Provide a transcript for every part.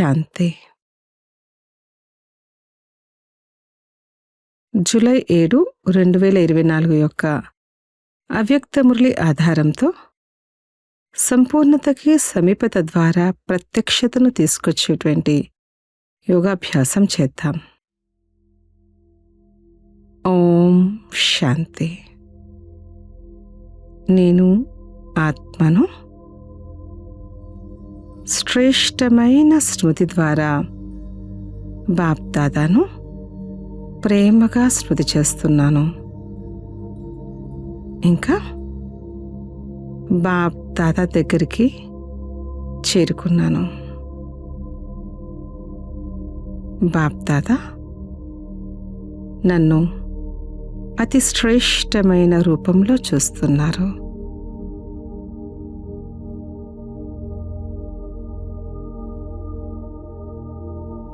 శాంతి. July 7, 2024 యొక్క అవ్యక్త మురళి ఆధారంతో సంపూర్ణతకి సమీపత ద్వారా ప్రత్యక్షతను తీసుకొచ్చేటువంటి యోగాభ్యాసం చేద్దాం. ఓం శాంతి. నేను ఆత్మను శ్రేష్టమైన స్మృతి ద్వారా బాప్దాదాను ప్రేమగా స్మృతి చేస్తున్నాను. ఇంకా బాప్దాదా దగ్గరికి చేరుకున్నాను. బాప్దాదా నన్ను అతి శ్రేష్టమైన రూపంలో చూస్తున్నారు.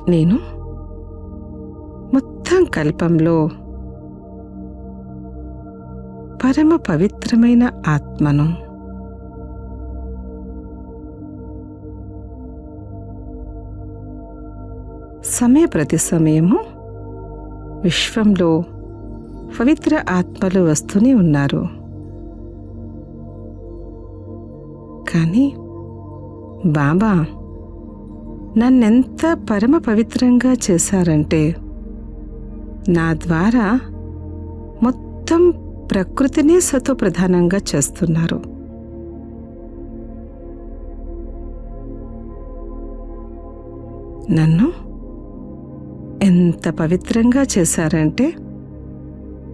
నేను మొత్తం కల్పంలో పరమ పవిత్రమైన ఆత్మను. ప్రతి సమయము విశ్వంలో పవిత్ర ఆత్మలు వస్తూనే ఉన్నారు. కానీ బాబా నన్నెంత పరమ పవిత్రంగా చేశారంటే నా ద్వారా మొత్తం ప్రకృతిని సతో ప్రధానంగా చేస్తున్నారు. నన్ను ఎంత పవిత్రంగా చేశారంటే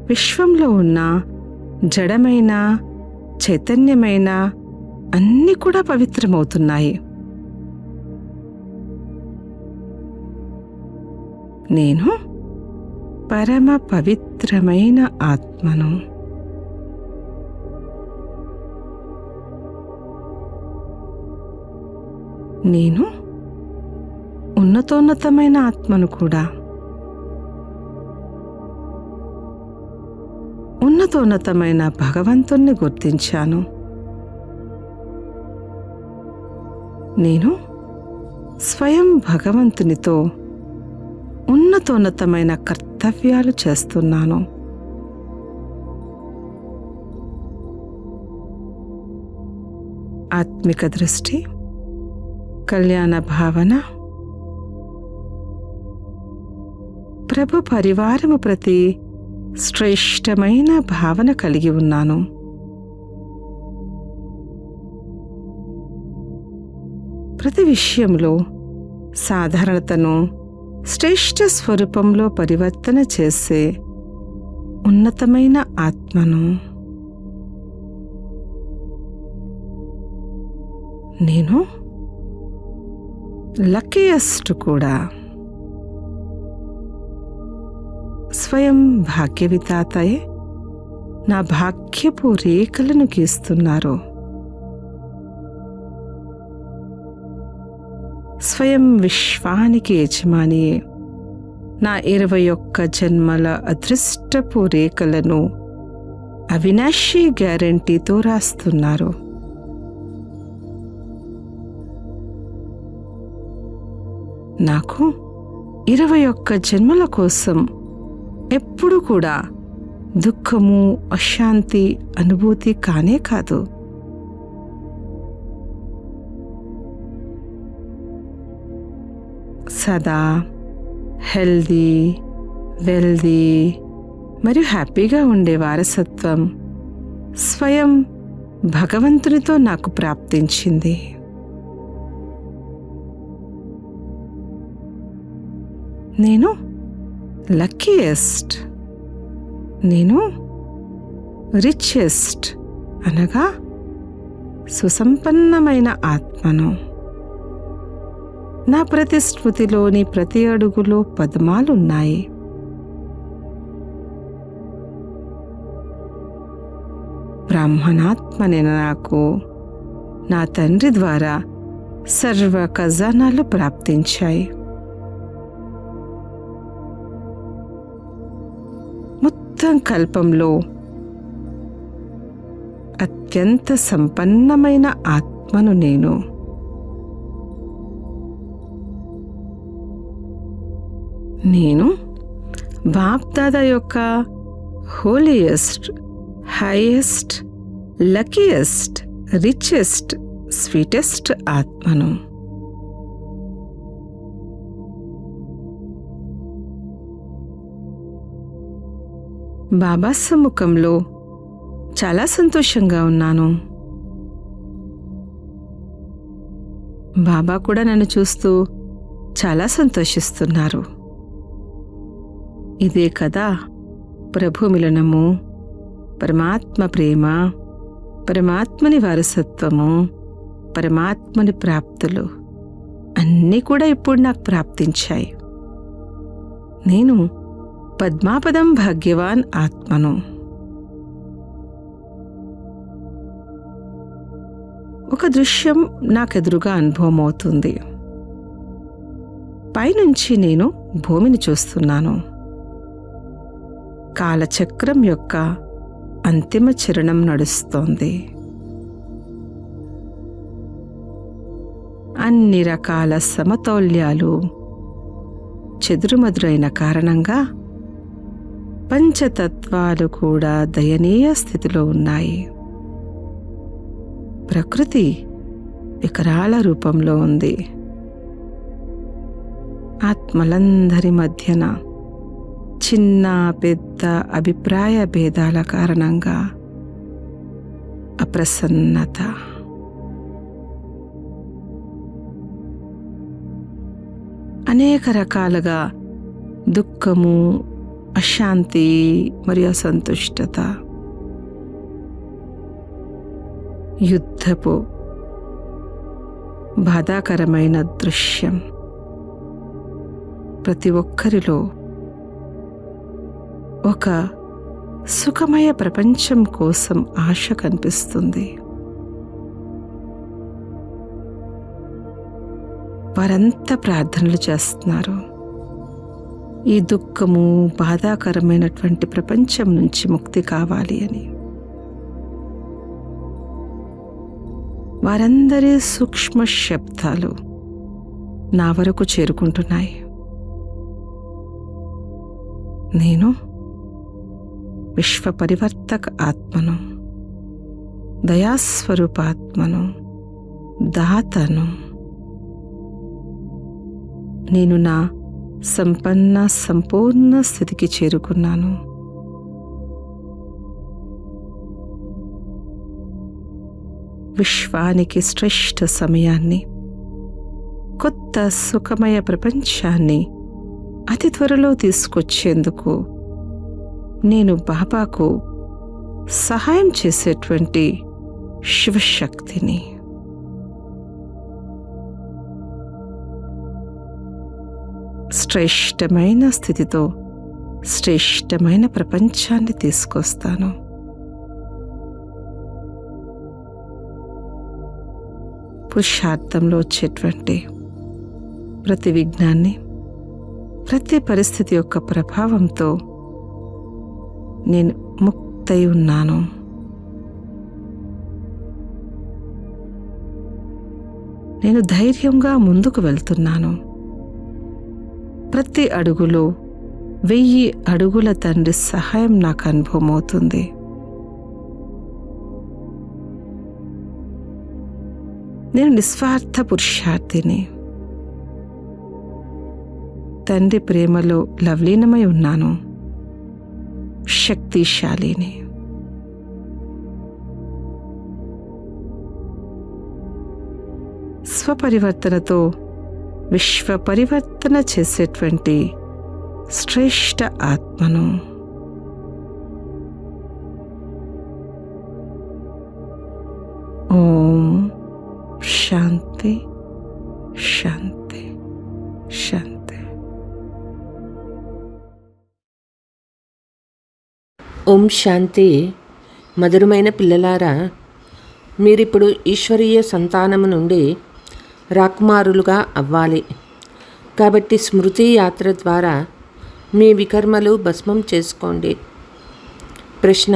విశ్వంలో ఉన్న జడమైన చైతన్యమైన అన్నీ కూడా పవిత్రమవుతున్నాయి. నేను పరమ పవిత్రమైన ఆత్మను. నేను ఉన్నతోన్నతమైన ఆత్మను కూడా. ఉన్నతోన్నతమైన భగవంతుణ్ణి గుర్తించాను. నేను స్వయం భగవంతునితో ఉన్నతోన్నతమైన కర్తవ్యాలు చేస్తున్నాను. ఆత్మిక దృష్టి, కళ్యాణ భావన, ప్రభు పరివారము ప్రతి శ్రేష్టమైన భావన కలిగి ఉన్నాను. ప్రతి విషయంలో సాధారణతను శ్రేష్ఠ స్వరూపంలో పరివర్తన చేసే ఉన్నతమైన ఆత్మను. నేను లక్కీయెస్ట్ కూడా. స్వయం భాగ్యవిధాతయే నా భాగ్యపు రేఖలను గీస్తున్నారు. స్వయం విశ్వానికి యజమానియే నా 21 జన్మల అదృష్టపు రేఖలను అవినాశీ గ్యారంటీతో రాస్తున్నారు. నాకు 21 జన్మల కోసం ఎప్పుడు కూడా దుఃఖము, అశాంతి అనుభూతి కానే కాదు. సదా హెల్దీ, వెల్దీ మరియు హ్యాపీగా ఉండే వారసత్వం స్వయం భగవంతునితో నాకు ప్రాప్తించింది. నేను లక్కీయెస్ట్. నేను రిచెస్ట్ అనగా సుసంపన్నమైన ఆత్మను. నా ప్రతి స్మృతిలోని ప్రతి అడుగులో పద్మాలున్నాయి. బ్రాహ్మణాత్మనే నాకు నా తండ్రి ద్వారా సర్వ ఖజానాలు ప్రాప్తించాయి. మొత్తం కల్పంలో అత్యంత సంపన్నమైన ఆత్మను నేను. నేను బాప్దాదా యొక్క holiest, highest, luckiest, richest, sweetest ఆత్మను. బాబా సమ్ముఖంలో చాలా సంతోషంగా ఉన్నాను. బాబా కూడా నన్ను చూస్తూ చాలా సంతోషిస్తున్నారు. ఇదే కదా ప్రభు మిలనము, పరమాత్మ ప్రేమ, పరమాత్మని వారసత్వము, పరమాత్మని ప్రాప్తులు అన్నీ కూడా ఇప్పుడు నాకు ప్రాప్తించాయి. నేను పద్మాపదం భాగ్యవాన్ ఆత్మను. ఒక దృశ్యం నాకెదురుగా అనుభవం అవుతుంది. పైనుంచి నేను భూమిని చూస్తున్నాను. కాలచక్రం యొక్క అంతిమ చరణం నడుస్తోంది. అన్ని రకాల సమతౌల్యాలు చెదురుమదురైన కారణంగా పంచతత్వాలు కూడా దయనీయ స్థితిలో ఉన్నాయి. ప్రకృతి వికరాల రూపంలో ఉంది. ఆత్మలందరి మధ్యన చిన్న పెద్ద అభిప్రాయ భేదాల కారణంగా అప్రసన్నత, అనేక రకాలుగా దుఃఖము, అశాంతి మరియు అసంతుష్టత, యుద్ధపు బాధాకరమైన దృశ్యం ప్రతి ఒక్కరిలో ఒక సుఖమయ ప్రపంచం కోసం ఆశ కనిపిస్తుంది. వారంతా ప్రార్థనలు చేస్తున్నారు. ఈ దుఃఖము, బాధాకరమైనటువంటి ప్రపంచం నుంచి ముక్తి కావాలి అని. వారందరి సూక్ష్మ శబ్దాలు నా వరకు చేరుకుంటున్నాయి. నేను విశ్వ పరివర్తక ఆత్మను, దయాస్వరూపాత్మను, దాతను. నేను నా సంపన్న సంపూర్ణ స్థితికి చేరుకున్నాను. విశ్వానికి శ్రేష్ఠ సమయాన్ని, కొత్త సుఖమయ ప్రపంచాన్ని అతి త్వరలో తీసుకొచ్చేందుకు నేను బాబాకు సహాయం చేసేటువంటి శివశక్తిని. శ్రేష్టమైన స్థితితో శ్రేష్టమైన ప్రపంచాన్ని తీసుకొస్తాను. పురుషార్థంలో వచ్చేటువంటి ప్రతి విఘ్నాన్ని, ప్రతి పరిస్థితి యొక్క ప్రభావంతో నేను ముక్తై ఉన్నాను. నేను ధైర్యంగా ముందుకు వెళ్తున్నాను. ప్రతి అడుగులో 1000 అడుగుల తండ్రి సహాయం నాకు అనుభవం అవుతుంది. నేను నిస్వార్థ పురుషార్థిని. తండ్రి ప్రేమలో లవలీనమై ఉన్నాను. శక్తిశాలిని. స్వపరివర్తనతో విశ్వ పరివర్తన చేసేటువంటి శ్రేష్ఠ ఆత్మను. ఓం శాంతి శాంతి శాంతి. ఓం శాంతి. మధురమైన పిల్లలారా, మీరిప్పుడు ఈశ్వరీయ సంతానము నుండి రాకుమారులుగా అవ్వాలి. కాబట్టి స్మృతి యాత్ర ద్వారా మీ వికర్మలు భస్మం చేసుకోండి. ప్రశ్న: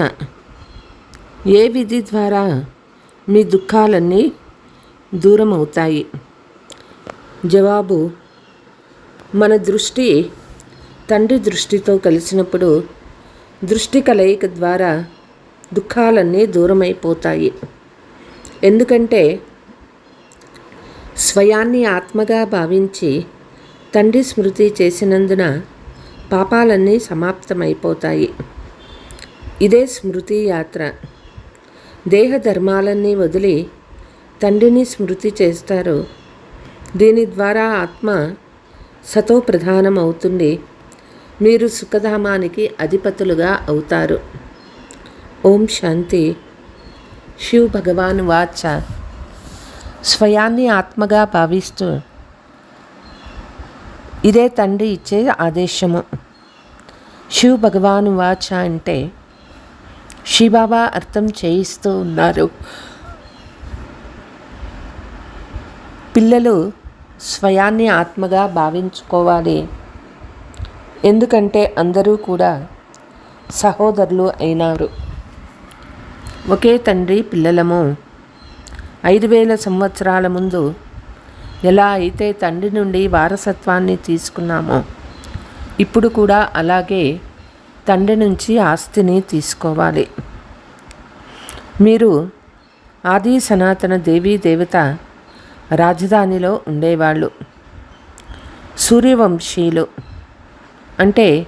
ఏ విధి ద్వారా మీ దుఃఖాలన్నీ దూరం అవుతాయి? జవాబు: మన దృష్టి తండ్రి దృష్టితో కలిసినప్పుడు దృష్టి కలయిక ద్వారా దుఃఖాలన్నీ దూరమైపోతాయి. ఎందుకంటే స్వయాన్ని ఆత్మగా భావించి తండ్రి స్మృతి చేసినందున పాపాలన్నీ సమాప్తమైపోతాయి. ఇదే స్మృతి యాత్ర. దేహ ధర్మాలన్నీ వదిలి తండ్రిని స్మృతి చేస్తారు. దీని ద్వారా ఆత్మ సతో ప్రధానం అవుతుంది. మీరు సుఖధామానికి అధిపతులుగా అవుతారు. ఓం శాంతి. శివ్ భగవాన్ వాచ. స్వయాన్ని ఆత్మగా భావిస్తూ ఇదే తండ్రి ఇచ్చే ఆదేశము. శివ్ భగవాన్ వాచ అంటే శివబాబా అర్థం చేయిస్తూ ఉన్నారు. పిల్లలు స్వయాన్ని ఆత్మగా భావించుకోవాలి. ఎందుకంటే అందరూ కూడా సహోదరులు అయినారు. ఒకే తండ్రి పిల్లలము. 5000 సంవత్సరాల ముందు ఎలా అయితే తండ్రి నుండి వారసత్వాన్ని తీసుకున్నామో ఇప్పుడు కూడా అలాగే తండ్రి నుంచి ఆస్తిని తీసుకోవాలి. మీరు ఆది సనాతన దేవీ దేవత రాజధానిలో ఉండేవాళ్ళు. సూర్యవంశీయులు అంటే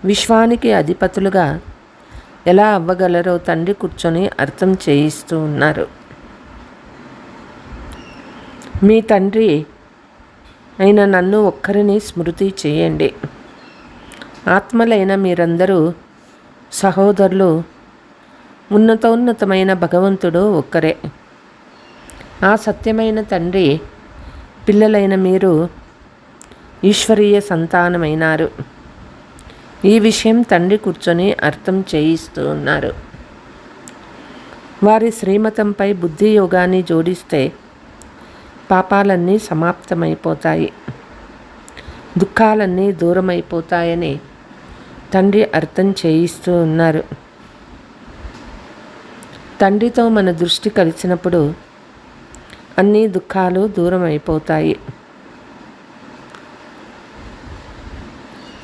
విశ్వానికి అధిపతులుగా ఎలా అవ్వగలరో తండ్రి కూర్చొని అర్థం చేయిస్తూ ఉన్నారు. మీ తండ్రి అయిన నన్ను ఒక్కరిని స్మృతి చేయండి. ఆత్మలైన మీరందరూ సహోదరులు. ఉన్నతోన్నతమైన భగవంతుడు ఒక్కరే. ఆ సత్యమైన తండ్రి పిల్లలైన మీరు ఈశ్వరీయ సంతానమైనారు. ఈ విషయం తండ్రి కూర్చొని అర్థం చేయిస్తూ ఉన్నారు. వారి శ్రీమతంపై బుద్ధి యోగాన్ని జోడిస్తే పాపాలన్నీ సమాప్తమైపోతాయి, దుఃఖాలన్నీ దూరమైపోతాయని తండ్రి అర్థం చేయిస్తూ ఉన్నారు. తండ్రితో మన దృష్టి కలిసినప్పుడు అన్ని దుఃఖాలు దూరమైపోతాయి.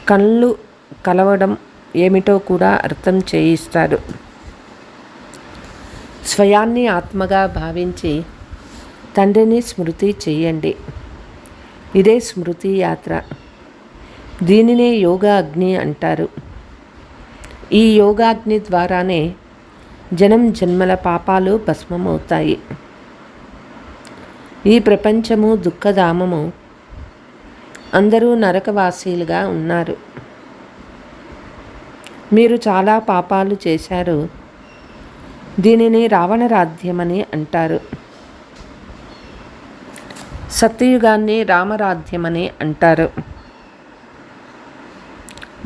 కళ్ళు కలవడం ఏమిటో కూడా అర్థం చేయిస్తారు. స్వయాన్ని ఆత్మగా భావించి తండ్రిని స్మృతి చేయండి. ఇదే స్మృతి యాత్ర. దీనినే యోగా అగ్ని అంటారు. ఈ యోగాగ్ని ద్వారానే జనం జన్మల పాపాలు భస్మమవుతాయి. ఈ ప్రపంచము దుఃఖధామము. అందరూ నరకవాసీలుగా ఉన్నారు. మీరు చాలా పాపాలు చేశారు. దీనిని రావణరాధ్యమని అంటారు. సత్యయుగాన్ని రామరాధ్యమని అంటారు.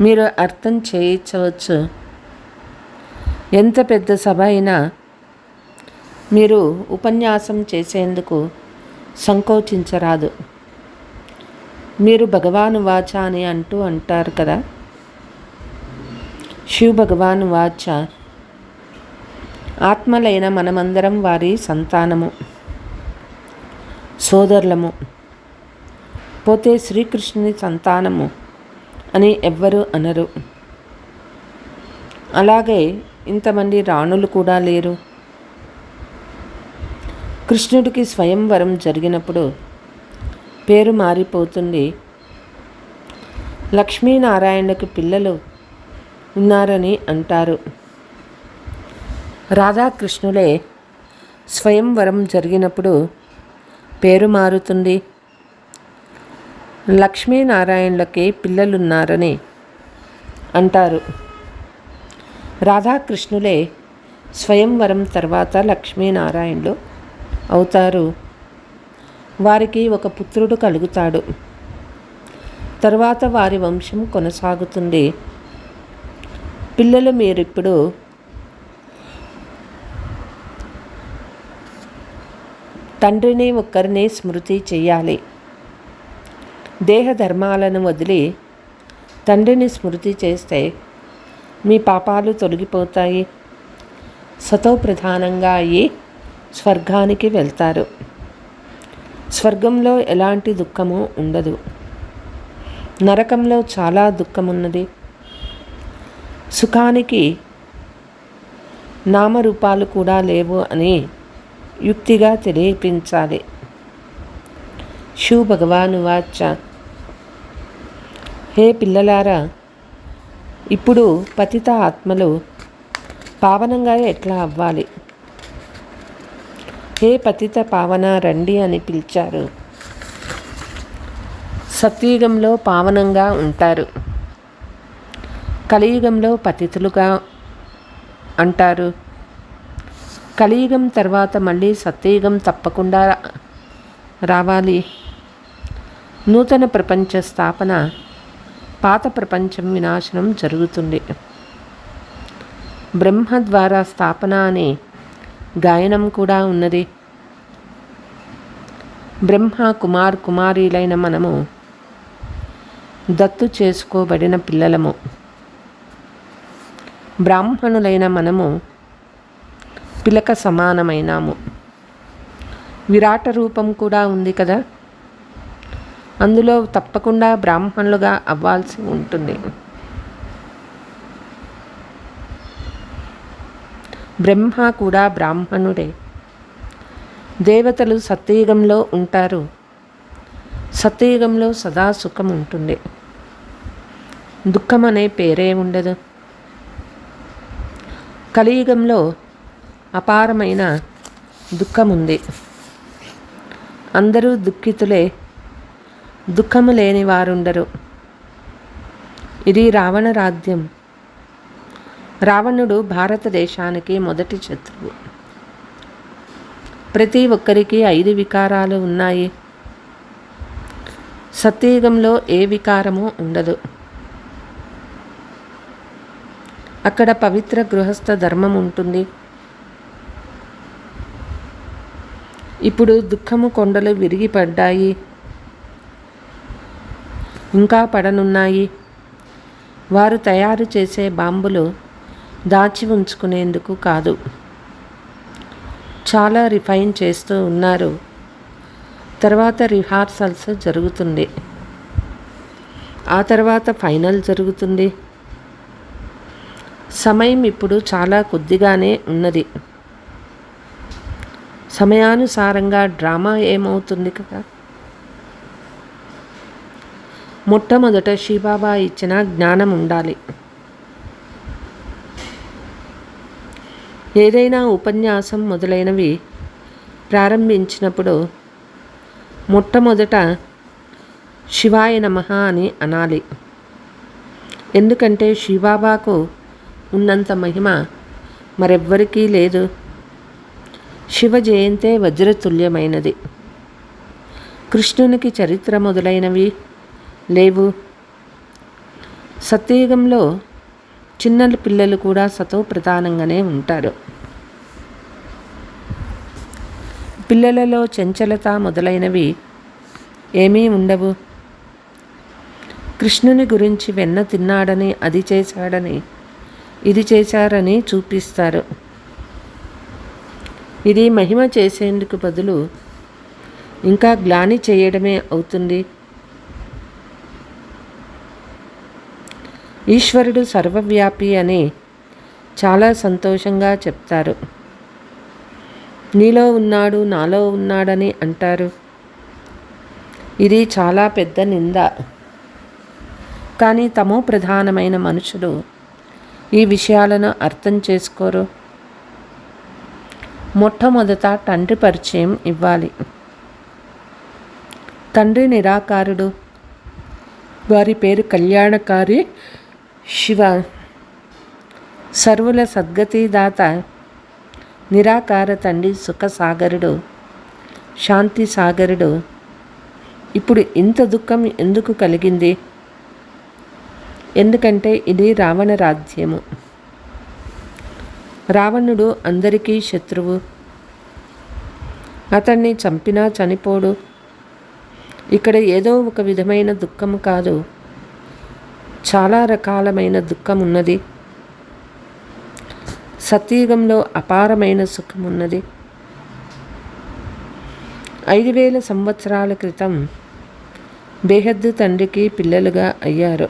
మీరు అర్థం చేయించవచ్చు. ఎంత పెద్ద సభ అయినా మీరు ఉపన్యాసం చేసేందుకు సంకోచించరాదు. మీరు భగవాను వాచ అని అంటారు కదా. శివ్ భగవాను వాచ. ఆత్మలైన మనమందరం వారి సంతానము, సోదరులము. పోతే శ్రీకృష్ణుని సంతానము అని ఎవ్వరూ అనరు. అలాగే ఇంతమంది రాణులు కూడా లేరు. కృష్ణుడికి స్వయంవరం జరిగినప్పుడు పేరు మారిపోతుంది. లక్ష్మీనారాయణకు పిల్లలు ఉన్నారని అంటారు. రాధాకృష్ణులే స్వయంవరం జరిగినప్పుడు పేరు మారుతుంది. లక్ష్మీనారాయణలకి పిల్లలున్నారని అంటారు. రాధాకృష్ణులే స్వయంవరం తర్వాత లక్ష్మీనారాయణులు అవుతారు. వారికి ఒక పుత్రుడు కలుగుతాడు. తర్వాత వారి వంశం కొనసాగుతుంది. పిల్లలు మీరిప్పుడు తండ్రిని ఒక్కరిని స్మృతి చేయాలి. దేహ ధర్మాలను వదిలి తండ్రిని స్మృతి చేస్తే మీ పాపాలు తొలగిపోతాయి. సతో ప్రధానంగా అయ్యి స్వర్గానికి వెళ్తారు. స్వర్గంలో ఎలాంటి దుఃఖము ఉండదు. నరకంలో చాలా దుఃఖమున్నది. సుఖానికి నామరూపాలు కూడా లేవు అని యుక్తిగా తెలియపించాలి. శివ భగవాను వాచ, హే పిల్లలారా, ఇప్పుడు పతిత ఆత్మలు పావనంగా ఎట్లా అవ్వాలి? హే పతిత పావన రండి అని పిలిచారు. సత్యుగంలో పావనంగా ఉంటారు, కలియుగంలో పతితులుగా అంటారు. కలియుగం తర్వాత మళ్ళీ సత్యయుగం తప్పకుండా రావాలి. నూతన ప్రపంచ స్థాపన, పాత ప్రపంచం వినాశనం జరుగుతుంది. బ్రహ్మ ద్వారా స్థాపన అనే గాయనం కూడా ఉన్నది. బ్రహ్మ కుమార్ కుమారీలైన మనము దత్తు చేసుకోబడిన పిల్లలము. బ్రాహ్మణులైన మనము పిలక సమానమైనాము. విరాట రూపం కూడా ఉంది కదా, అందులో తప్పకుండా బ్రాహ్మణులుగా అవ్వాల్సి ఉంటుంది. బ్రహ్మ కూడా బ్రాహ్మణుడే. దేవతలు సత్యయుగంలో ఉంటారు. సత్యయుగంలో సదా సుఖం ఉంటుంది, దుఃఖం అనే పేరే ఉండదు. కలియుగంలో అపారమైన దుఃఖం ఉంది. అందరూ దుఃఖితులే, దుఃఖము లేని వారుండరు. ఇది రావణ రాజ్యం. రావణుడు భారతదేశానికి మొదటి శత్రువు. ప్రతి ఒక్కరికి 5 వికారాలు ఉన్నాయి. సత్యయుగంలో ఏ వికారము ఉండదు. అక్కడ పవిత్ర గృహస్థ ధర్మం ఉంటుంది. ఇప్పుడు దుఃఖము కొండలు విరిగిపడ్డాయి, ఇంకా పడనున్నాయి. వారు తయారు చేసే బాంబులు దాచి ఉంచుకునేందుకు కాదు, చాలా రిఫైన్ చేస్తూ ఉన్నారు. తర్వాత రిహార్సల్స్ జరుగుతుంది, ఆ తర్వాత ఫైనల్ జరుగుతుంది. సమయం ఇప్పుడు చాలా కొద్దిగానే ఉన్నది. సమయానుసారంగా డ్రామా ఏమవుతుంది కదా. మొట్టమొదట శివబాబా ఇచ్చిన జ్ఞానం ఉండాలి. ఏదైనా ఉపన్యాసం మొదలైనవి ప్రారంభించినప్పుడు మొట్టమొదట శివాయ నమః అని అనాలి. ఎందుకంటే శివబాబాకు ఉన్నంత మహిమ మరెవ్వరికీ లేదు. శివ జయంతే వజ్రతుల్యమైనది. కృష్ణునికి చరిత్ర మొదలైనవి లేవు. సత్యయుగంలో చిన్న పిల్లలు కూడా సతో ప్రధానంగానే ఉంటారు. పిల్లలలో చంచలత మొదలైనవి ఏమీ ఉండవు. కృష్ణుని గురించి వెన్న తిన్నాడని, అది చేశాడని, ఇది చేశారని చూపిస్తారు. ఇది మహిమ చేసేందుకు బదులు ఇంకా గ్లాని చేయడమే అవుతుంది. ఈశ్వరుడు సర్వవ్యాపి అని చాలా సంతోషంగా చెప్తారు. నీలో ఉన్నాడు, నాలో ఉన్నాడని అంటారు. ఇది చాలా పెద్ద నింద. కానీ తమో ప్రధానమైన మనుషులు ఈ విషయాలను అర్థం చేసుకోరు. మొట్టమొదట తండ్రి పరిచయం ఇవ్వాలి. తండ్రి నిరాకారుడు, వారి పేరు కళ్యాణకారి శివ. సర్వుల సద్గతిదాత నిరాకార తండ్రి సుఖసాగరుడు, శాంతి సాగరుడు. ఇప్పుడు ఇంత దుఃఖం ఎందుకు కలిగింది? ఎందుకంటే ఇది రావణ రాజ్యము. రావణుడు అందరికీ శత్రువు. అతన్ని చంపినా చనిపోడు. ఇక్కడ ఏదో ఒక విధమైన దుఃఖము కాదు, చాలా రకాలమైన దుఃఖం ఉన్నది. సత్యయుగంలో అపారమైన సుఖం ఉన్నది. 5000 సంవత్సరాల క్రితం బేహద్దు తండ్రికి పిల్లలుగా అయ్యారు.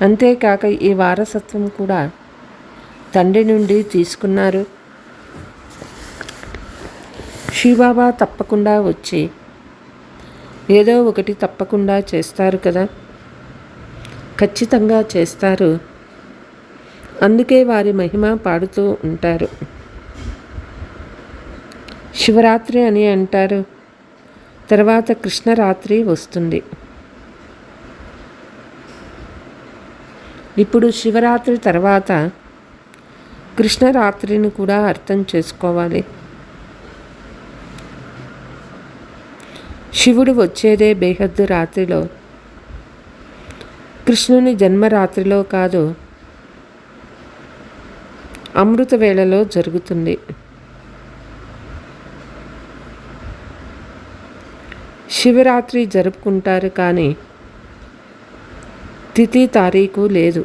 అంతేకాక ఈ వారసత్వం కూడా తండ్రి నుండి తీసుకున్నారు. శివబాబా తప్పకుండా వచ్చి ఏదో ఒకటి తప్పకుండా చేస్తారు కదా, ఖచ్చితంగా చేస్తారు. అందుకే వారి మహిమ పాడుతూ ఉంటారు. శివరాత్రి అని అంటారు, తర్వాత కృష్ణరాత్రి వస్తుంది. ఇప్పుడు శివరాత్రి తర్వాత కృష్ణరాత్రిని కూడా అర్థం చేసుకోవాలి. శివుడు వచ్చేదే బేహద్దు రాత్రిలో, కృష్ణుని జన్మరాత్రిలో కాదు, అమృత వేళలో జరుగుతుంది. శివరాత్రి జరుపుకుంటారు కానీ తిథి తారీఖు లేదు.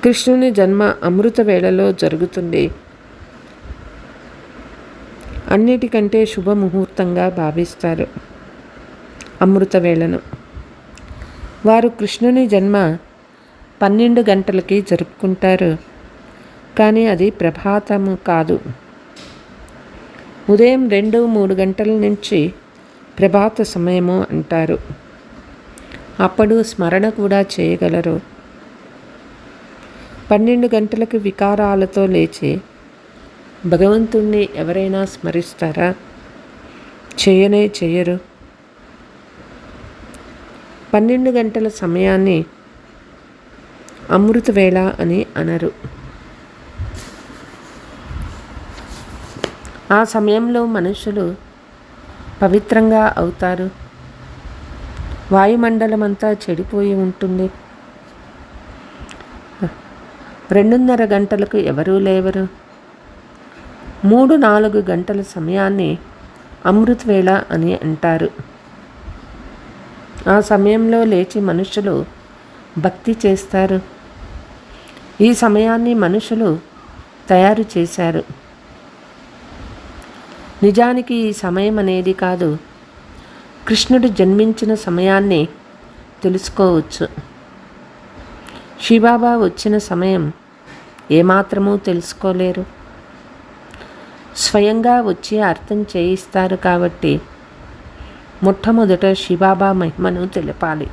కృష్ణుని జన్మ అమృత వేళలో జరుగుతుంది. అన్నిటికంటే శుభముహూర్తంగా భావిస్తారు అమృత వేళను. వారు కృష్ణుని జన్మ 12 గంటలకి జరుపుకుంటారు, కానీ అది ప్రభాతము కాదు. ఉదయం 2-3 గంటల నుంచి ప్రభాత సమయము అంటారు. అప్పుడు స్మరణ కూడా చేయగలరు. 12 గంటలకు వికారాలతో లేచి భగవంతుణ్ణి ఎవరైనా స్మరిస్తారా? చేయరు. 12 గంటల సమయాన్ని అమృత వేళ అని అనరు. ఆ సమయంలో మనుషులు పవిత్రంగా అవుతారు. వాయుమండలం అంతా చెడిపోయి ఉంటుంది. 2:30 గంటలకు ఎవరూ లేవరు. 3-4 గంటల సమయాన్ని అమృత వేళ అని అంటారు. ఆ సమయంలో లేచి మనుషులు భక్తి చేస్తారు. ఈ సమయాన్ని మనుషులు తయారు చేశారు. నిజానికి ఈ సమయం అనేది కాదు, కృష్ణుడు జన్మించిన సమయాన్ని తెలుసుకోవచ్చు. శివబాబా వచ్చిన సమయం ఏమాత్రమూ తెలుసుకోలేరు. స్వయంగా వచ్చి అర్థం చేయిస్తారు కాబట్టి మొట్టమొదట శివబాబా మహిమను తెలపాలి.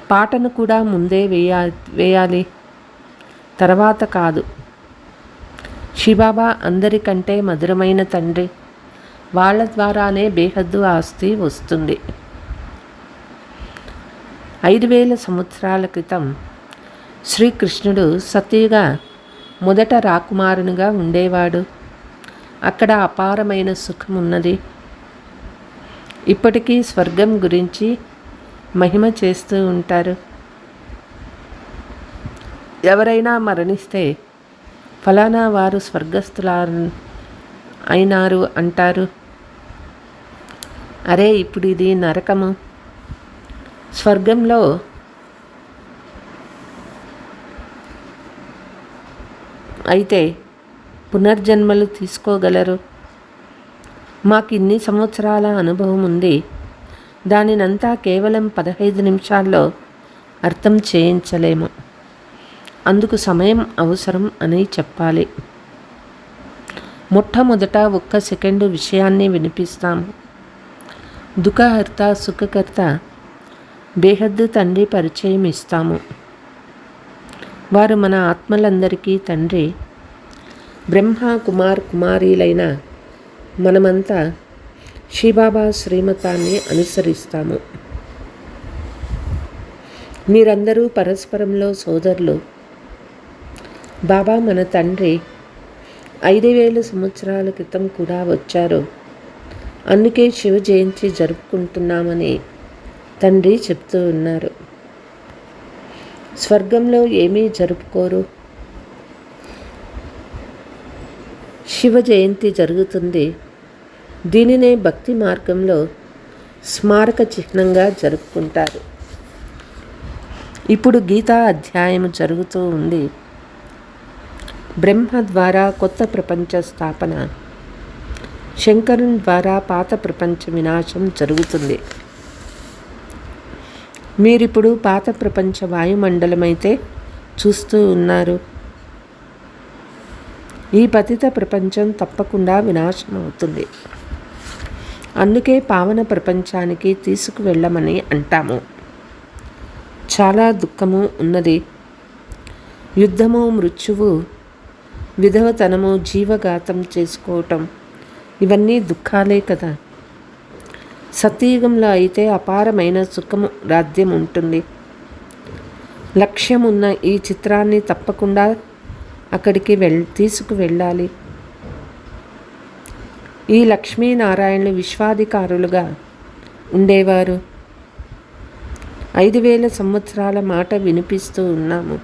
పాటను కూడా ముందే వేయాలి, తర్వాత కాదు. శివబాబా అందరికంటే మధురమైన తండ్రి. వాళ్ళ ద్వారానే బేహద్దు ఆస్తి వస్తుంది. 5000 సంవత్సరాల క్రితం శ్రీకృష్ణుడు సతీగా మొదట రాకుమారునిగా ఉండేవాడు. అక్కడ అపారమైన సుఖం ఉన్నది. ఇప్పటికీ స్వర్గం గురించి మహిమ చేస్తూ ఉంటారు. ఎవరైనా మరణిస్తే ఫలానా వారు స్వర్గస్థుల అయినారు అంటారు. అరే, ఇప్పుడు ఇది నరకము. స్వర్గంలో అయితే పునర్జన్మలు తీసుకోగలరు. మాకు ఇన్ని సంవత్సరాల అనుభవం ఉంది, దానినంతా కేవలం 15 నిమిషాల్లో అర్థం చేయించలేము. అందుకు సమయం అవసరం అని చెప్పాలి. మొట్టమొదట 1 సెకండు విషయాన్ని వినిపిస్తాము. దుఃఖహర్త సుఖకర్త బేహద్దు తండ్రి పరిచయం ఇస్తాము. వారు మన ఆత్మలందరికీ తండ్రి. బ్రహ్మ కుమారీలైన మనమంతా శివబాబా శ్రీమతాన్ని అనుసరిస్తాము. మీరందరూ పరస్పరంలో సోదరులు. బాబా మన తండ్రి 5000 సంవత్సరాల క్రితం కూడా వచ్చారు. అందుకే శివ జయంతి జరుపుకుంటున్నామని తండ్రి చెప్తూ ఉన్నారు. స్వర్గంలో ఏమీ జరుపుకోరు. శివ జయంతి జరుగుతుంది. దీనినే భక్తి మార్గంలో స్మారక చిహ్నంగా జరుపుకుంటారు. ఇప్పుడు గీతా అధ్యాయం జరుగుతూ ఉంది. బ్రహ్మ ద్వారా కొత్త ప్రపంచ స్థాపన. శంకరుని ద్వారా పాత ప్రపంచ వినాశం జరుగుతుంది. మీరిప్పుడు పాత ప్రపంచ వాయుమండలమైతే చూస్తూ ఉన్నారు. ఈ పతిత ప్రపంచం తప్పకుండా వినాశనం అవుతుంది. అందుకే పావన ప్రపంచానికి తీసుకువెళ్ళమని అంటాము. చాలా దుఃఖము ఉన్నది. యుద్ధము, మృత్యువు, విధవతనము, జీవఘాతం చేసుకోవటం ఇవన్నీ దుఃఖాలే కదా. సత్యయుగంలో అయితే అపారమైన సుఖము రాజ్యం ఉంటుంది. లక్ష్యం ఉన్న ఈ చిత్రాన్ని తప్పకుండా అక్కడికి తీసుకువెళ్ళాలి. ఈ లక్ష్మీనారాయణులు విశ్వాధికారులుగా ఉండేవారు. 5000 సంవత్సరాల మాట వినిపిస్తూ ఉన్నాము.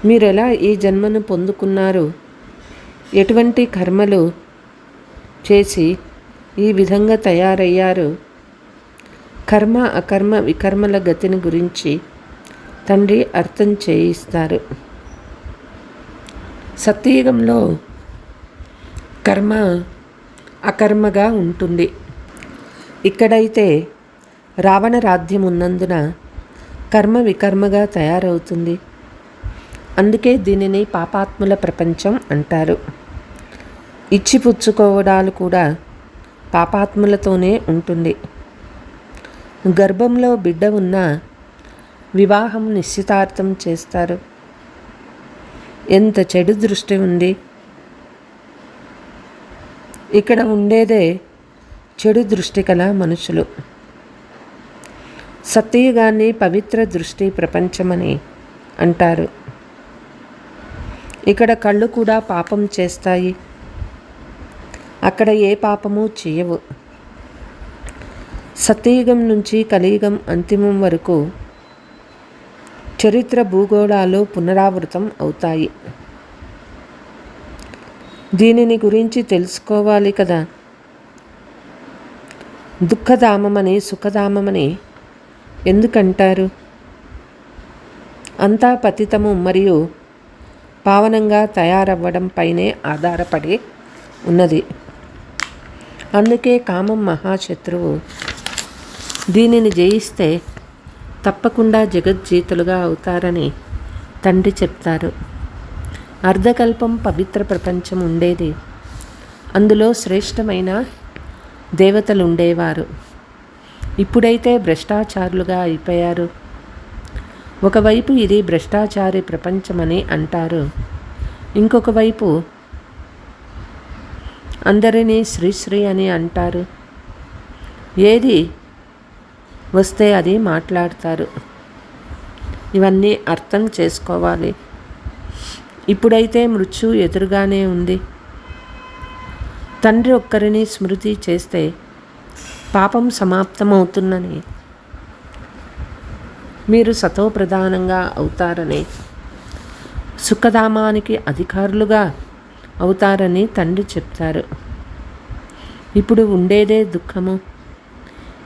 మీరెలా ఈ జన్మను పొందుకున్నారు, ఎటువంటి కర్మలు చేసి ఈ విధంగా తయారయ్యారు, కర్మ అకర్మ వికర్మల గతిని గురించి తండ్రి అర్థం చేయిస్తారు. సత్యయుగంలో కర్మ అకర్మగా ఉంటుంది. ఇక్కడైతే రావణ రాజ్యం ఉన్నందున కర్మ వికర్మగా తయారవుతుంది. అందుకే దీనిని పాపాత్ముల ప్రపంచం అంటారు. ఇచ్చిపుచ్చుకోవడాలు కూడా పాపాత్ములతోనే ఉంటుంది. గర్భంలో బిడ్డ ఉన్న వివాహం నిశ్చితార్థం చేస్తారు. ఎంత చెడు దృష్టి ఉంది. ఇక్కడ ఉండేదే చెడు దృష్టి కల మనుషులు. సత్యయుగాన్ని పవిత్ర దృష్టి ప్రపంచమని అంటారు. ఇక్కడ కళ్ళు కూడా పాపం చేస్తాయి. అక్కడ ఏ పాపము చేయవు. సత్యయుగం నుంచి కలియుగం అంతిమం వరకు చరిత్ర భూగోళాలు పునరావృతం అవుతాయి. దీనిని గురించి తెలుసుకోవాలి కదా. దుఃఖధామమని సుఖధామమని ఎందుకంటారు? అంతా పతితము మరియు పావనంగా తయారవ్వడం పైనే ఆధారపడి ఉన్నది. అందుకే కామం మహాశత్రువు. దీనిని జయిస్తే తప్పకుండా జగజ్జీతులుగా అవుతారని తండ్రి చెప్తారు. అర్ధకల్పం పవిత్ర ప్రపంచం ఉండేది. అందులో శ్రేష్టమైన దేవతలు ఉండేవారు. ఇప్పుడైతే భ్రష్టాచారులుగా అయిపోయారు. ఒకవైపు ఇది భ్రష్టాచారి ప్రపంచమని అంటారు. ఇంకొక వైపు అందరినీ శ్రీశ్రీ అని అంటారు. ఏది వస్తే అది మాట్లాడతారు. ఇవన్నీ అర్థం చేసుకోవాలి. ఇప్పుడైతే మృత్యు ఎదురుగానే ఉంది. తండ్రి ఒక్కరిని స్మృతి చేస్తే పాపం సమాప్తమవుతుందని, మీరు సతోప్రధానంగా అవుతారని, సుఖధామానికి అధికారులుగా అవుతారని తండ్రి చెప్తారు. ఇప్పుడు ఉండేదే దుఃఖము.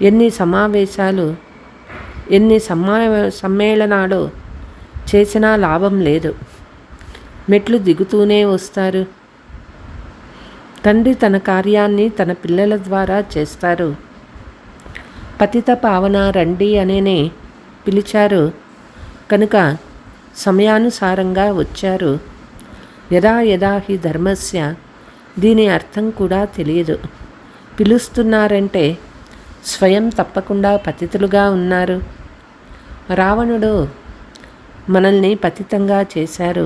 ఎన్ని సమావేశాలు, ఎన్ని సమ్మేళనాలు చేసినా లాభం లేదు. మెట్లు దిగుతూనే వస్తారు. తండ్రి తన కార్యాన్ని తన పిల్లల ద్వారా చేస్తారు. పతిత పావన రండి అనేనే పిలిచారు కనుక సమయానుసారంగా వచ్చారు. యదా యదా హి ధర్మస్య, దీని అర్థం కూడా తెలియదు. పిలుస్తున్నారంటే స్వయం తప్పకుండా పతితులుగా ఉన్నారు. రావణుడు మనల్ని పతితంగా చేశారు.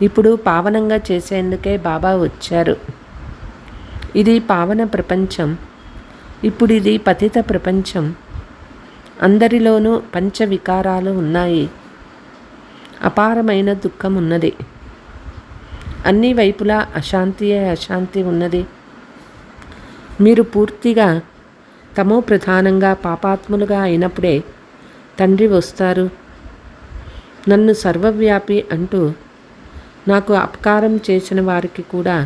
ఇప్పుడు పావనంగా చేసేందుకే బాబా వచ్చారు. ఇది పావన ప్రపంచం. ఇప్పుడు ఇది పతిత ప్రపంచం. అందరిలోనూ పంచవికారాలు ఉన్నాయి. అపారమైన దుఃఖం ఉన్నది. అన్ని వైపులా అశాంతియే అశాంతి ఉన్నది. మీరు పూర్తిగా తమో ప్రధానంగా పాపాత్ములుగా అయినప్పుడే తండ్రి వస్తారు. నన్ను సర్వవ్యాపి అంటూ నాకు అపకారం చేసిన వారికి కూడా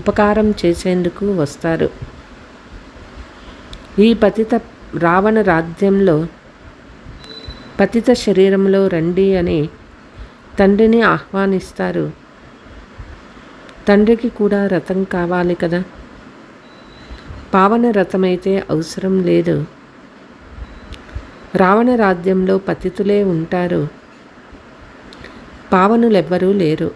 ఉపకారం చేసేందుకు వస్తారు. ఈ పతిత రావణ రాజ్యంలో పతిత శరీరంలో రండి అని తండ్రిని ఆహ్వానిస్తారు. తండ్రికి కూడా రథం కావాలి కదా. పావన రథమైతే అవసరం లేదు. రావణ రాజ్యంలో పతితులే ఉంటారు, పావనులెవ్వరూ లేరు.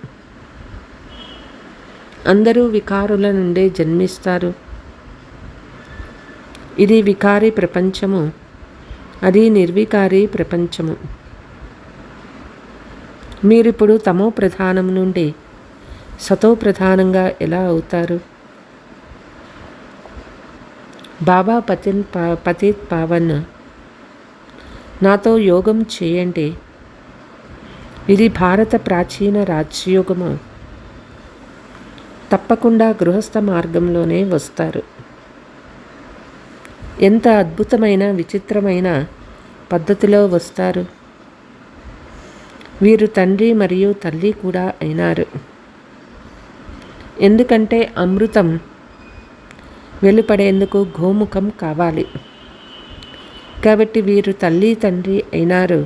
అందరూ వికారుల నుండే జన్మిస్తారు. ఇది వికారి ప్రపంచము, అది నిర్వికారి ప్రపంచము. మీరిప్పుడు తమో ప్రధానం నుండి సతో ప్రధానంగా ఎలా అవుతారు? బాబా పతిత్ పావన్, నాతో యోగం చేయండి. ఇది భారత ప్రాచీన రాజ్యయోగము. తప్పకుండా గృహస్థ మార్గంలోనే వస్తారు. ఎంత అద్భుతమైన విచిత్రమైన పద్ధతిలో వస్తారు. వీరు తండ్రి మరియు తల్లి కూడా అయినారు. ఎందుకంటే అమృతం వెలుపడేందుకు గోముఖం కావాలి. కాబట్టి వీరు తల్లి తండ్రి అయినారు.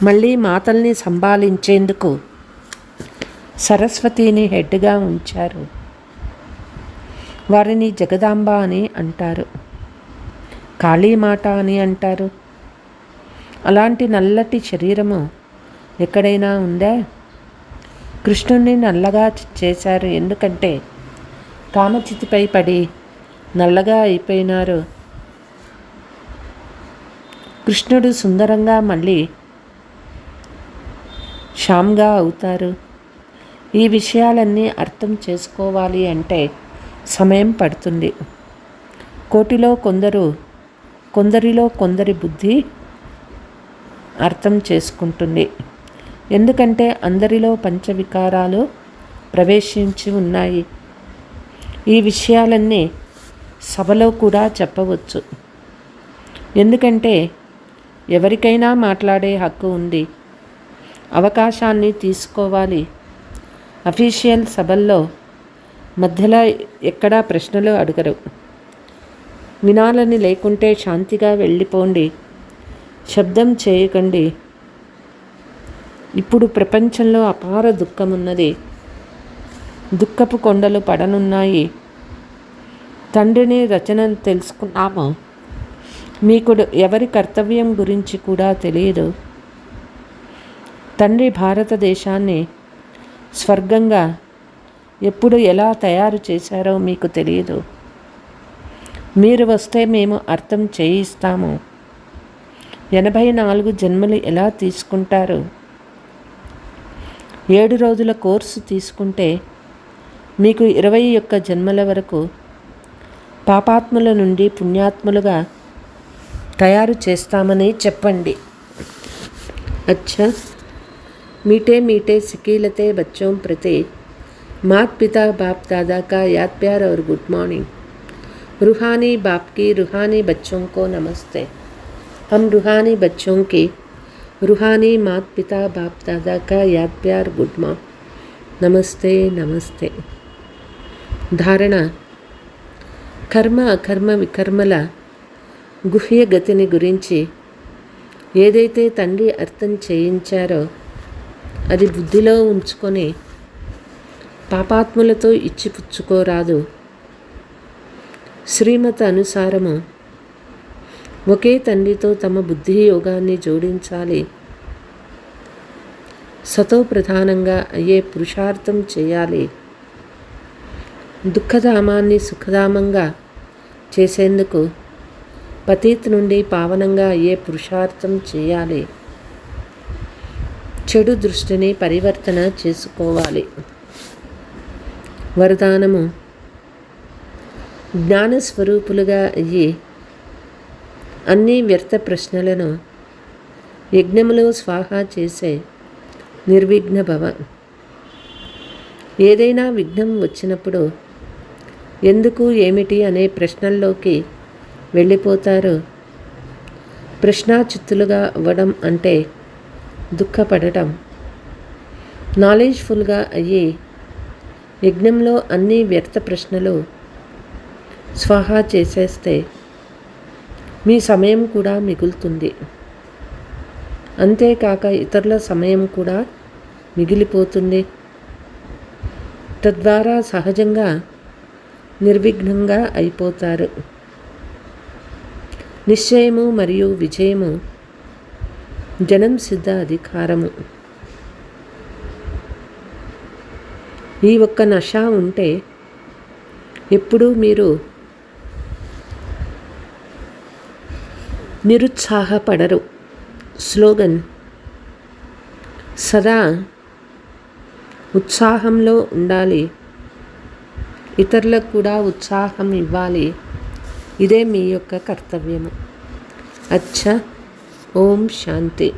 మళ్ళీ మాతల్ని సంభాళించేందుకు సరస్వతిని హెడ్గా ఉంచారు. వారిని జగదాంబ అని అంటారు, కాళీమాత అని అంటారు. అలాంటి నల్లటి శరీరము ఎక్కడైనా ఉందా? కృష్ణుణ్ణి నల్లగా చేశారు, ఎందుకంటే కామచితిపై పడి నల్లగా అయిపోయినారు. కృష్ణుడు సుందరంగా మళ్ళీ శ్యామ్గా అవుతారు. ఈ విషయాలన్నీ అర్థం చేసుకోవాలి అంటే సమయం పడుతుంది. కొందరిలో కొందరి బుద్ధి అర్థం చేసుకుంటుంది. ఎందుకంటే అందరిలో పంచవికారాలు ప్రవేశించి ఉన్నాయి. ఈ విషయాలన్నీ సభలో కూడా చెప్పవచ్చు. ఎందుకంటే ఎవరికైనా మాట్లాడే హక్కు ఉంది. అవకాశాన్ని తీసుకోవాలి. అఫీషియల్ సభల్లో మధ్యలో ఎక్కడా ప్రశ్నలు అడగరు. వినాలని లేకుంటే శాంతిగా వెళ్ళిపోండి, శబ్దం చేయకండి. ఇప్పుడు ప్రపంచంలో అపార దుఃఖం ఉన్నది. దుఃఖపు కొండలు పడనున్నాయి. తండ్రిని రచనలు తెలుసుకున్నాము. మీకు ఎవరి కర్తవ్యం గురించి కూడా తెలియదు. తండ్రి భారతదేశాన్ని స్వర్గంగా ఎప్పుడు ఎలా తయారు చేశారో మీకు తెలియదు. మీరు వస్తే మేము అర్థం చేయిస్తాము. 84 జన్మలు ఎలా తీసుకుంటారు? 7 రోజుల కోర్సు తీసుకుంటే మీకు 21 జన్మల వరకు పాపాత్ముల నుండి పుణ్యాత్ములుగా తయారు చేస్తామని చెప్పండి. अच्छा, मीठे मीठे सिकीलते बच्चों प्रति मात पिता बाप दादा का याद प्यार और गुड मॉर्निंग. रूहानी बाप की रूहानी बच्चों को नमस्ते. हम रूहानी बच्चों की रूहानी मात पिता बाप दादा का याद प्यार गुड मॉर्निंग. नमस्ते नमस्ते. धारणा, కర్మ అకర్మ వికర్మల గుహ్య గతిని గురించి ఏదైతే తండ్రి అర్థం చేయించారో అది బుద్ధిలో ఉంచుకొని పాపాత్ములతో ఇచ్చిపుచ్చుకోరాదు. శ్రీమత అనుసారము ఒకే తండ్రితో తమ బుద్ధి యోగాన్ని జోడించాలి. సతో ప్రధానంగా అయ్యే పురుషార్థం చేయాలి. దుఃఖధామాన్ని సుఖధామంగా చేసేందుకు పతీత్ నుండి పావనంగా అయ్యే పురుషార్థం చేయాలి. చెడు దృష్టిని పరివర్తన చేసుకోవాలి. వరదానము, జ్ఞానస్వరూపులుగా అయ్యి అన్ని వ్యర్థ ప్రశ్నలను యజ్ఞములో స్వాహా చేసే నిర్విఘ్న భవ. ఏదైనా విఘ్నం వచ్చినప్పుడు ఎందుకు ఏమిటి అనే ప్రశ్నల్లోకి వెళ్ళిపోతారు. ప్రశ్నాచిత్తులుగా అవ్వడం అంటే దుఃఖపడటం. నాలెడ్జ్ఫుల్గా అయ్యి యజ్ఞంలో అన్ని వ్యర్థ ప్రశ్నలు స్వాహా చేసేస్తే మీ సమయం కూడా మిగులుతుంది. అంతేకాక ఇతరుల సమయం కూడా మిగిలిపోతుంది. తద్వారా సహజంగా నిర్విఘ్నంగా అయిపోతారు. నిశ్చయము మరియు విజయము జనం సిద్ధ అధికారము. ఈ ఒక్క నష ఉంటే ఎప్పుడూ మీరు నిరుత్సాహపడరు. స్లోగన్: సదా ఉత్సాహంలో ఉండాలి, ఇతరులకు కూడా ఉత్సాహం ఇవ్వాలి. ఇదే మీ యొక్క కర్తవ్యము. అచ్చా. ఓం శాంతి.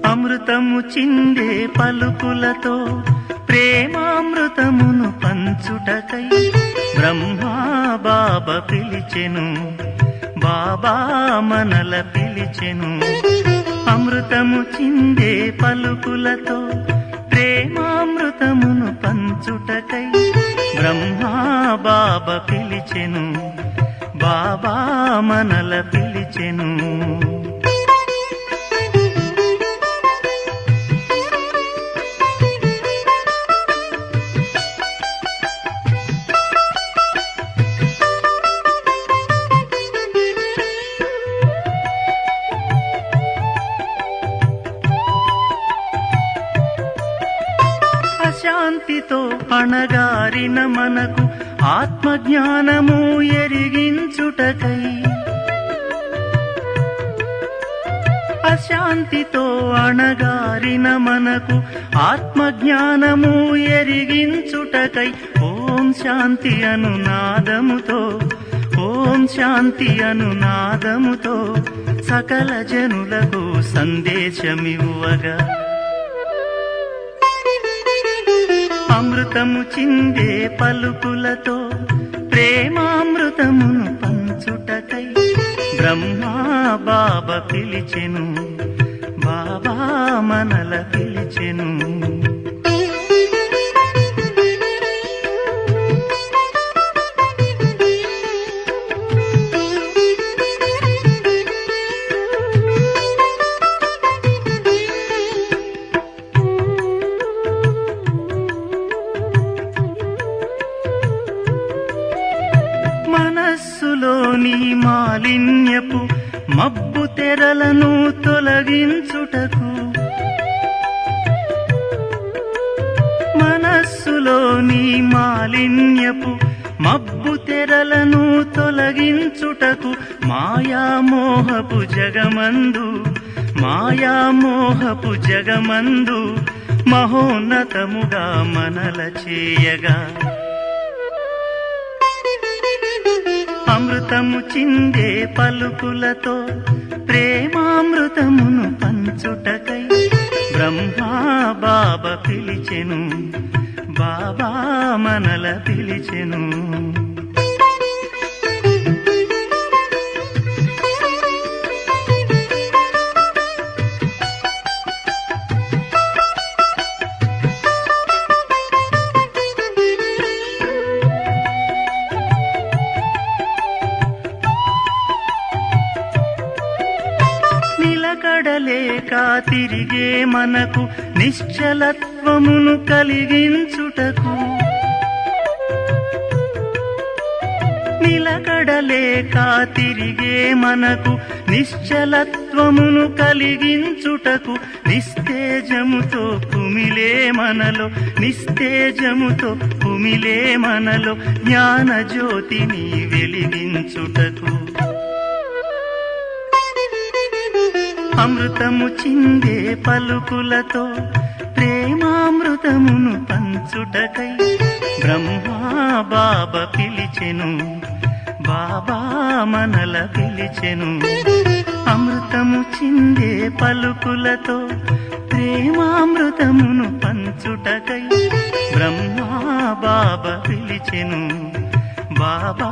అమృతము చిందే పలుకులతో ప్రేమామృతమును పంచుటకై బ్రహ్మా బాబా పిలిచెను, బాబా మనల పిలిచెను. అమృతము చిందే పలుకులతో ప్రేమామృతమును పంచుటకై బ్రహ్మా బాబా పిలిచెను, బాబా మనల పిలిచెను. శాంతితో అణగారిన మనకు ఆత్మజ్ఞానము ఎరిగించుటకై, అశాంతితో అణగారిన మనకు ఆత్మజ్ఞానము ఎరిగించుటకై ఓం శాంతి అనునాదముతో, ఓం శాంతి అనునాదముతో సకల జనులకు సందేశమివ్వగా అమృతము చిందే పలుకులతో ప్రేమామృతమును పంచుటకై బ్రహ్మా బాబా పిలిచెను, బాబా మనల పిలిచెను. మనస్సులోని మాలిన్యపు మబ్బు తెరలను తొలగించుటకు, మనస్సులోని మాలిన్యపు మబ్బు తెరలను తొలగించుటకు మాయామోహపు జగమందు, మాయామోహపు జగమందు మహోన్నతముగా మనల చేయగా అమృతము చిందే పలుకులతో ప్రేమామృతమును పంచుటకై బ్రహ్మా బాబా పిలిచెను, బాబా మనల పిలిచెను. నిలకడలేక తిరిగే మనకు నిశ్చలత్వమును కలిగించుటకు, నిలకడలేక తిరిగే మనకు నిశ్చలత్వమును కలిగించుటకు నిస్తేజముతో కుమిలే మనలో, నిస్తేజముతో కుమిలే మనలో జ్ఞాన జ్యోతిని వెలిగించుటకు అమృతము చిందే పలుకులతో ప్రేమామృతమును పంచుటకై బ్రహ్మా బాబా పిలిచెను, బాబా మనల పిలిచెను. అమృతము చిందే పలుకులతో ప్రేమామృతమును పంచుటకై బ్రహ్మా బాబా పిలిచెను, బాబా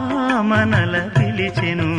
మనల పిలిచెను.